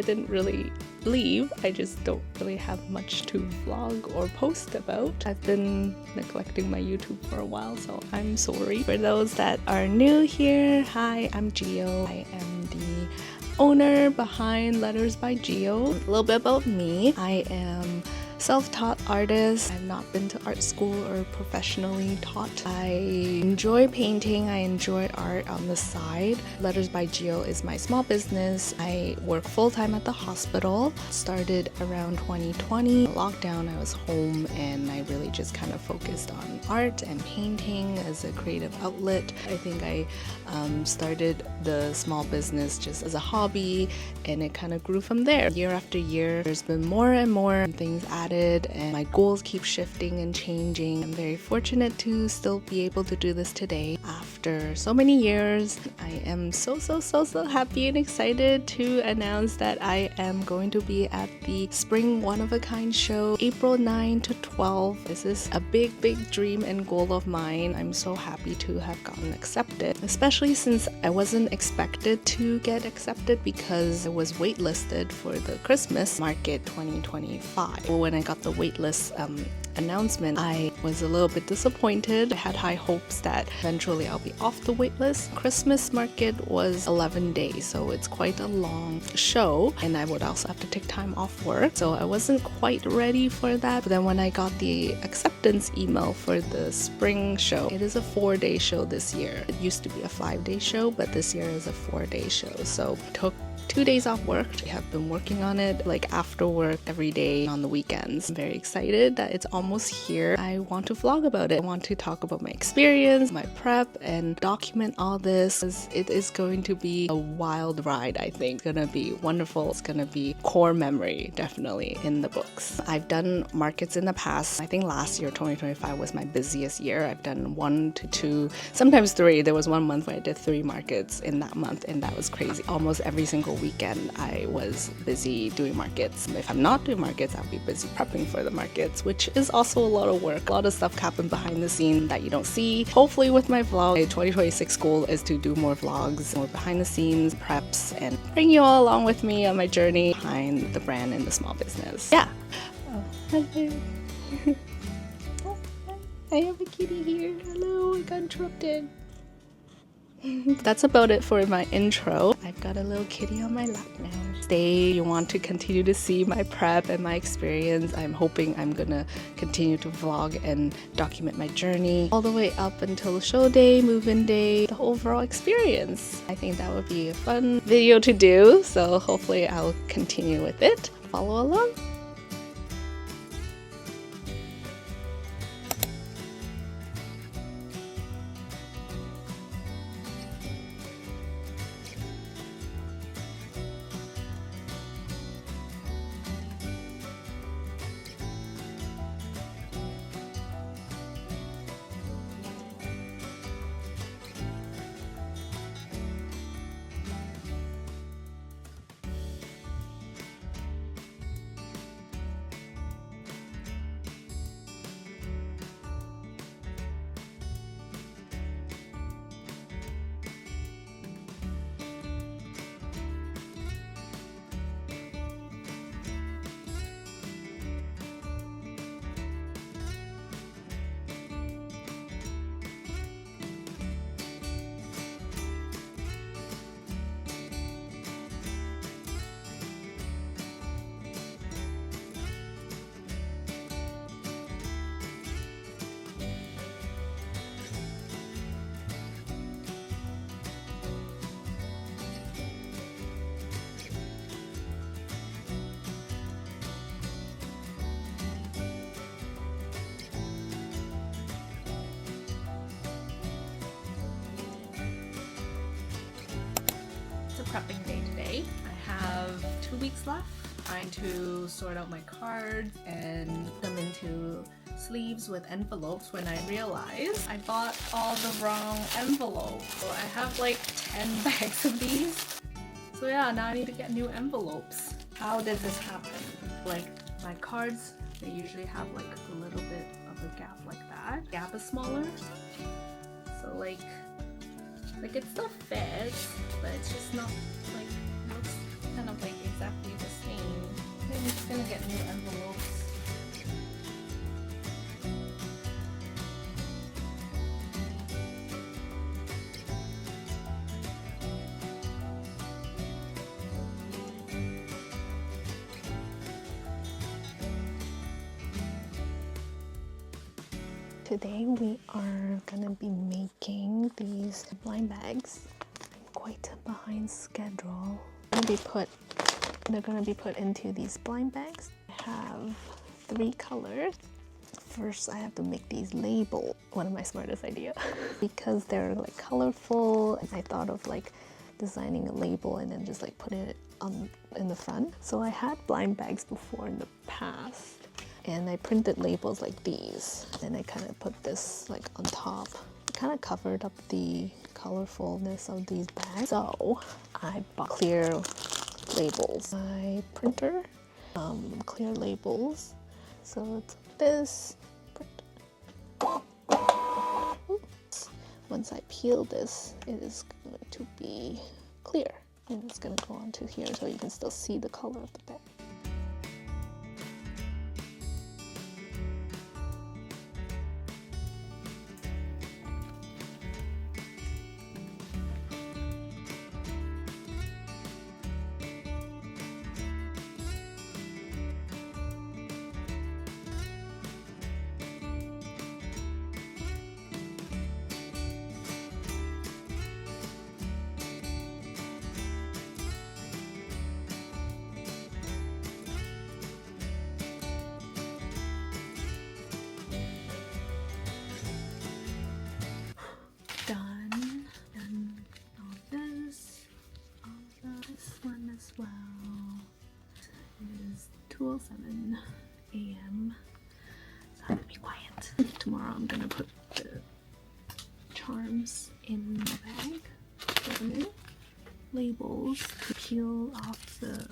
I didn't really leave. I just don't really have much to vlog or post about. I've been neglecting my YouTube for a while, so I'm sorry. For those that are new here, hi, I'm Gio. I am the owner behind Letters by Gio. A little bit about me. I am self-taught artist. I've not been to art school or professionally taught. I enjoy painting. I enjoy art on the side. Letters by Gio is my small business. I work full-time at the hospital. Started around 2020. Lockdown, I was home and I really just kind of focused on art and painting as a creative outlet. I think I started the small business just as a hobby and it kind of grew from there. Year after year, there's been more and more things added and my goals keep shifting and changing. I'm very fortunate to still be able to do this today after so many years. I am so happy and excited to announce that I am going to be at the Spring One of a Kind show April 9 to 12. This is a big dream and goal of mine. I'm so happy to have gotten accepted, especially since I wasn't expected to get accepted because I was waitlisted for the Christmas market 2025. When I got the waitlist announcement, I was a little bit disappointed. I had high hopes that eventually I'll be off the waitlist. Christmas market was 11 days, so it's quite a long show, and I would also have to take time off work, so I wasn't quite ready for that. But then when I got the acceptance email for the spring show, it is a 4-day show this year. It used to be a 5-day show, but this year is a 4-day show, so I took 2 days off work. I have been working on it like after work every day on the weekends. I'm very excited that it's almost here. I want to vlog about it. I want to talk about my experience, my prep, and document all this. It is going to be a wild ride, I think. It's gonna be wonderful. It's gonna be core memory, definitely, in the books. I've done markets in the past. I think last year, 2025, was my busiest year. I've done 1 to 2, sometimes 3. There was one month where I did 3 markets in that month, and that was crazy. Almost every single weekend I was busy doing markets. If I'm not doing markets, I'll be busy prepping for the markets, which is also a lot of work. A lot of stuff happened behind the scenes that you don't see. Hopefully with my vlog, my 2026 goal is to do more vlogs, more behind the scenes preps, and bring you all along with me on my journey behind the brand and the small business. Yeah. Oh, hello. Oh, I have a kitty here. Hello, I got interrupted. That's about it for my intro. I've got a little kitty on my lap now. Stay, you want to continue to see my prep and my experience. I'm hoping I'm gonna continue to vlog and document my journey all the way up until show day, move-in day, the overall experience. I think that would be a fun video to do, so hopefully I'll continue with it. Follow along. Prepping day today. I have 2 weeks left, trying to sort out my cards and put them into sleeves with envelopes when I realized I bought all the wrong envelopes. So I have like 10 bags of these. So yeah, now I need to get new envelopes. How does this happen? Like my cards, they usually have like a little bit of a gap like that. Gap is smaller. So like it still fits, but it's just not like, it looks kind of like exactly just gonna get new envelopes. Today we are gonna be making these blind bags. I'm quite behind schedule. They're gonna be put into these blind bags. I have 3 colors. First, I have to make these labels. One of my smartest ideas because they're like colorful. And I thought of like designing a label and then just like putting it on in the front. So I had blind bags before in the past. And I printed labels like these, and I kind of put this like on top. It kind of covered up the colorfulness of these bags. So I bought clear labels. My printer, clear labels. So it's like this. Oops. Once I peel this, it is going to be clear, and it's going to go onto here, so you can still see the color of the bag. Done all this one as well. It is 2:07 a.m. so I have to be quiet. Tomorrow I'm gonna put the charms in the bag. So the labels to peel off the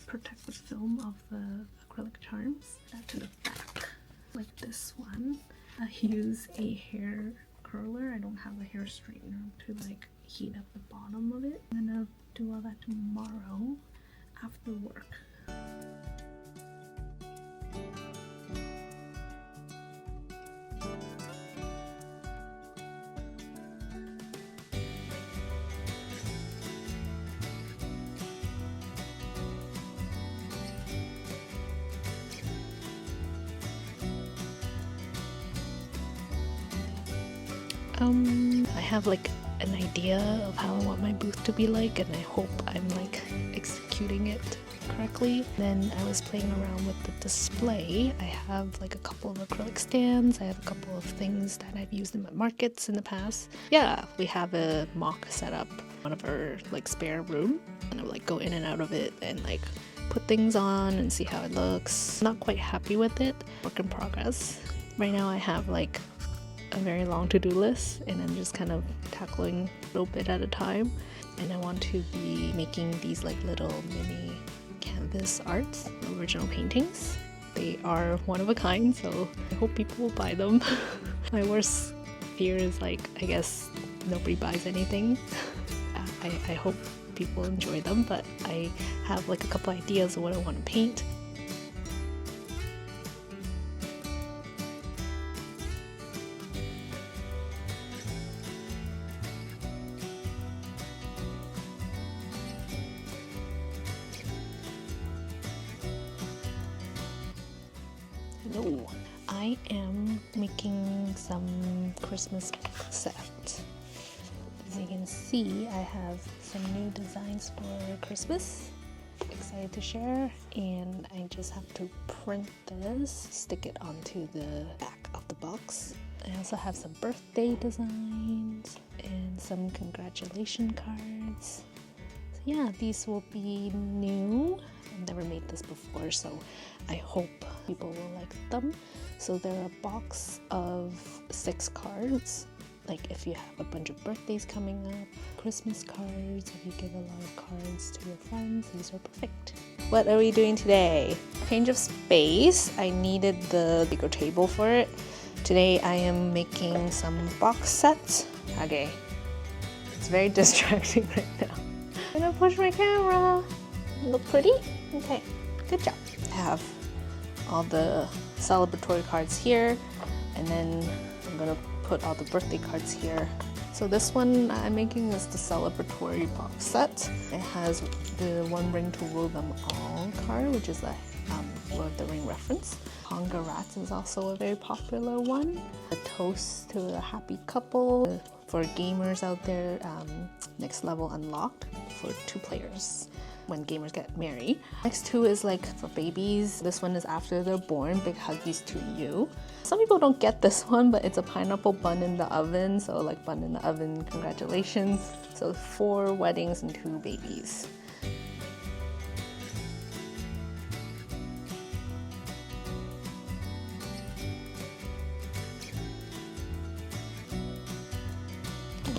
protective film of the acrylic charms. That to the back, like this one. I use a hair curler. I don't have a hair straightener to like heat up the bottom of it. I'm gonna do all that tomorrow after work. I have like an idea of how I want my booth to be like, and I hope I'm like executing it correctly. Then I was playing around with the display. I have like a couple of acrylic stands. I have a couple of things that I've used in my markets in the past. Yeah, we have a mock set up, one of our like spare room, and I would like go in and out of it and like put things on and see how it looks. Not quite happy with it. Work in progress. Right now I have like a very long to-do list, and I'm just kind of tackling a little bit at a time. And I want to be making these like little mini canvas arts, original paintings. They are one of a kind, so I hope people will buy them. My worst fear is like, I guess nobody buys anything. I hope people enjoy them, but I have like a couple ideas of what I want to paint. Hello. I am making some Christmas set. As you can see, I have some new designs for Christmas. Excited to share, and I just have to print this, stick it onto the back of the box. I also have some birthday designs and some congratulation cards. So yeah, these will be new. I've never made this before, so I hope people will like them. So they're a box of 6 cards. Like if you have a bunch of birthdays coming up, Christmas cards, if you give a lot of cards to your friends, these are perfect. What are we doing today? Change of space. I needed the bigger table for it. Today I am making some box sets. Okay, it's very distracting right now. I'm gonna push my camera. Look pretty? Okay, good job. have all the celebratory cards here, and then I'm gonna put all the birthday cards here. So this one I'm making is the celebratory box set. It has the One Ring to Rule Them All card, which is a Lord of the Ring reference. Hunger Rats is also a very popular one. A toast to a happy couple. For gamers out there, next level unlocked for 2 players when gamers get married. Next 2 is like for babies. This one is after they're born, big huggies to you. Some people don't get this one, but it's a pineapple bun in the oven. So like bun in the oven, congratulations. So 4 weddings and 2 babies.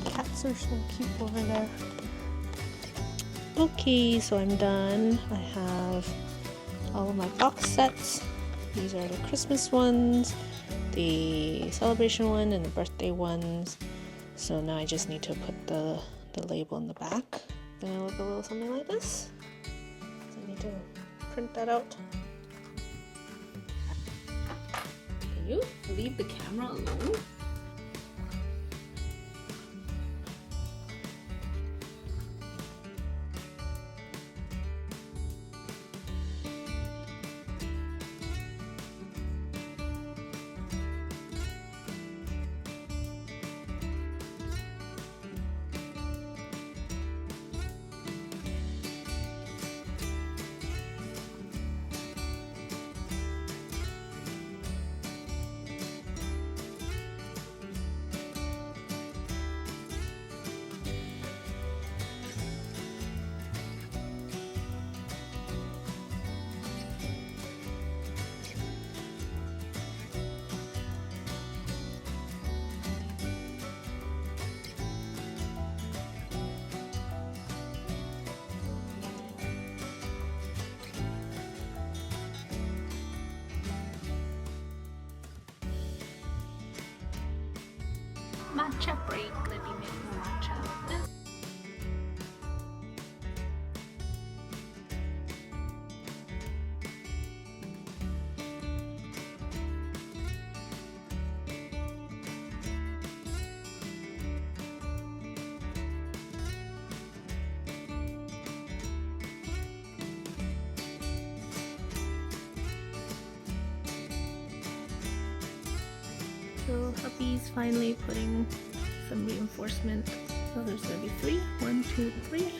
Cats are so cute over there. Okay, so I'm done. I have all of my box sets. These are the Christmas ones, the celebration one, and the birthday ones. So now I just need to put the label in the back. Gonna look a little something like this. So I need to print that out. Can you leave the camera alone? Matcha break. Let me make matcha. So hubby's finally putting some reinforcement. So there's gonna be 3. 1, 2, 3.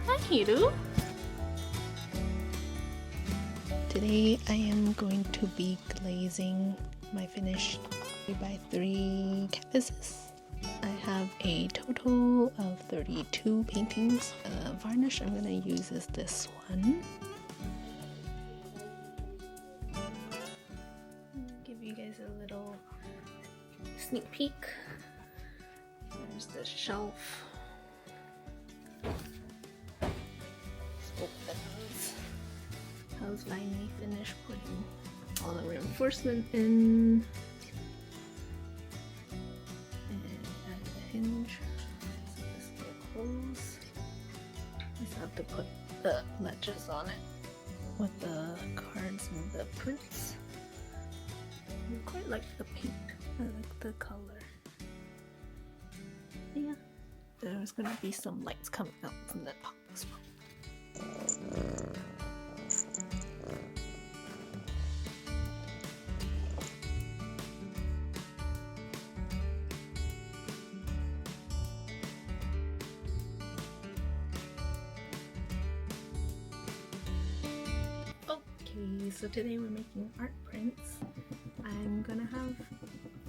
Hi, Hiru. Today I am going to be glazing my finished 3x3 canvases. I have a total of 32 paintings. Varnish I'm going to use is this one. Give you guys a little sneak peek. There's the shelf. Opens. I was finally finished putting all the reinforcement in and add the hinge. So this will close. I just have to put the ledges on it with the cards and the prints. I quite like the pink. I like the color. Yeah. There's gonna be some lights coming out from the top as well. Okay, so today we're making art prints. I'm gonna have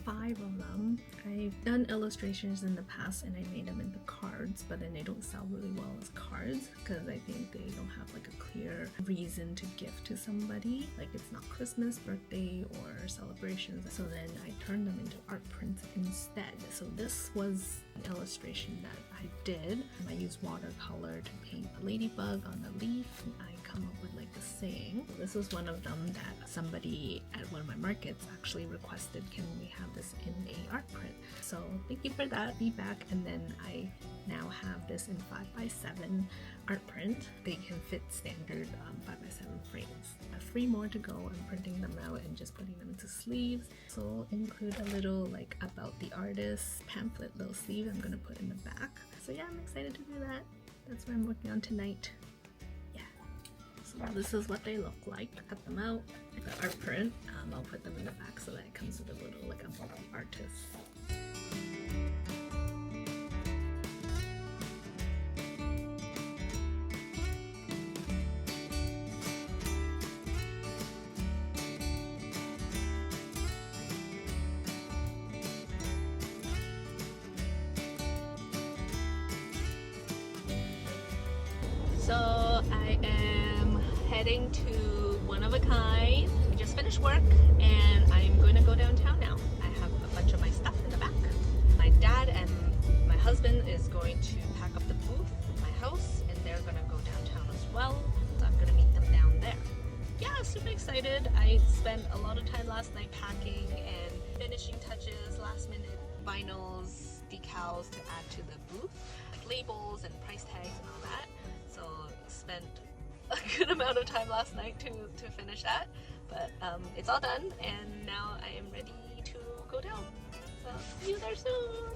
5 of them. I've done illustrations in the past and I made them into cards, but then they don't sell really well as cards because I think they don't have like a clear reason to gift to somebody. Like it's not Christmas, birthday, or celebrations. So then I turned them into art prints instead. So this was an illustration that I did. I used watercolor to paint a ladybug on the leaf. I come up with like a saying. This was one of them that somebody at one of my markets actually requested, can we have this in a art print? So thank you for that feedback. And then I now have this in 5x7 art print. They can fit standard 5x7 frames. I have 3 more to go. I'm printing them out and just putting them into sleeves. So include a little like about the artist pamphlet little sleeve I'm gonna put in the back. So yeah, I'm excited to do that. That's what I'm working on tonight. Yeah. So this is what they look like. Cut them out. The art print. I'll put them in the back so that it comes with a little like about the artist. So I am heading to One of a Kind. I just finished work and I'm going to go downtown now. I have a bunch of my stuff in the back. My dad and my husband is going to pack up the booth at my house and they're going to go downtown as well. So I'm going to meet them down there. Yeah, super excited. I spent a lot of time last night packing and finishing touches, last minute vinyls, decals to add to the booth, like labels and price tags and all that. So spent a good amount of time last night to finish that, but it's all done and now I am ready to go down. So see you there soon.